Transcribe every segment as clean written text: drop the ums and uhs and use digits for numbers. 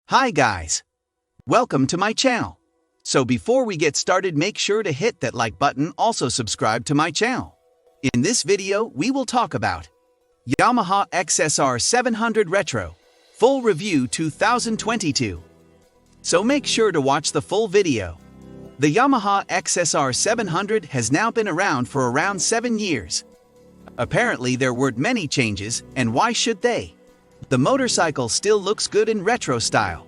Hi guys! Welcome to my channel. So before we get started, make sure to hit that like button, also subscribe to my channel. In this video, we will talk about Yamaha XSR700 Retro, full review 2022. So make sure to watch the full video. The Yamaha XSR700 has now been around for around 7 years. Apparently there weren't many changes, and why should they? The motorcycle still looks good in retro style,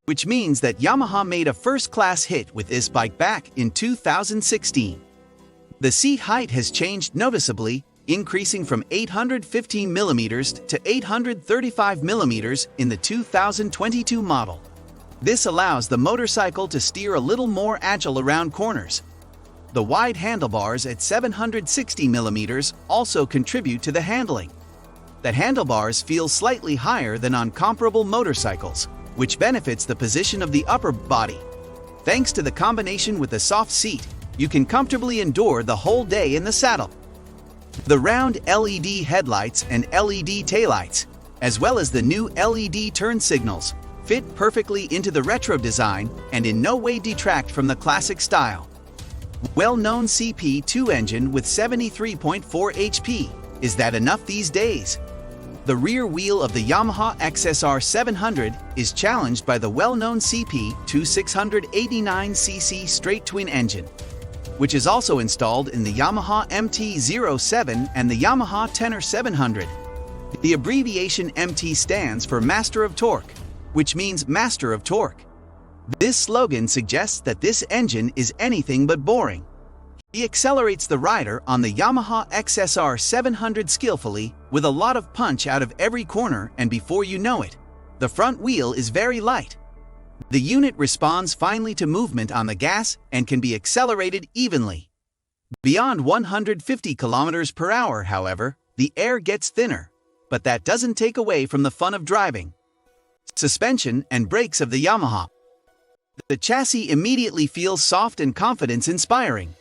which means that Yamaha made a first-class hit with this bike back in 2016. The seat height has changed noticeably, increasing from 815mm to 835mm in the 2022 model. This allows the motorcycle to steer a little more agile around corners. The wide handlebars at 760mm also contribute to the handling. The handlebars feel slightly higher than on comparable motorcycles, which benefits the position of the upper body. Thanks to the combination with the soft seat, you can comfortably endure the whole day in the saddle. The round LED headlights and LED taillights, as well as the new LED turn signals, fit perfectly into the retro design and in no way detract from the classic style. Well-known CP2 engine with 73.4 HP. Is that enough these days? The rear wheel of the Yamaha XSR700 is challenged by the well-known CP2 689cc straight twin engine, which is also installed in the Yamaha MT-07 and the Yamaha Tenor 700. The abbreviation MT stands for Master of Torque, which means Master of Torque. This slogan suggests that this engine is anything but boring. He accelerates the rider on the Yamaha XSR700 skillfully, with a lot of punch out of every corner, and before you know it, the front wheel is very light. The unit responds finely to movement on the gas and can be accelerated evenly. Beyond 150 km per hour, however, the air gets thinner, but that doesn't take away from the fun of driving. Suspension and brakes of the Yamaha. The chassis immediately feels soft and confidence-inspiring.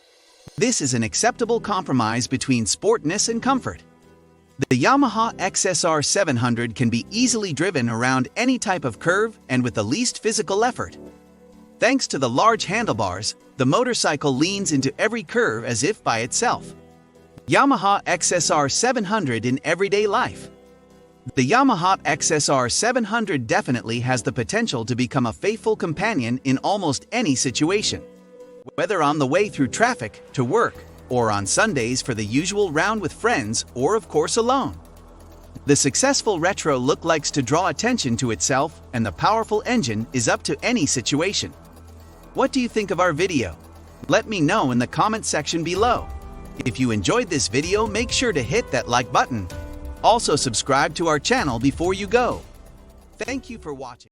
This is an acceptable compromise between sportness and comfort. The Yamaha XSR700 can be easily driven around any type of curve and with the least physical effort. Thanks to the large handlebars, the motorcycle leans into every curve as if by itself. Yamaha XSR700 in everyday life. The Yamaha XSR700 definitely has the potential to become a faithful companion in almost any situation. Whether on the way through traffic, to work, or on Sundays for the usual round with friends, or of course alone. The successful retro look likes to draw attention to itself, and the powerful engine is up to any situation. What do you think of our video? Let me know in the comment section below. If you enjoyed this video, make sure to hit that like button. Also subscribe to our channel before you go. Thank you for watching.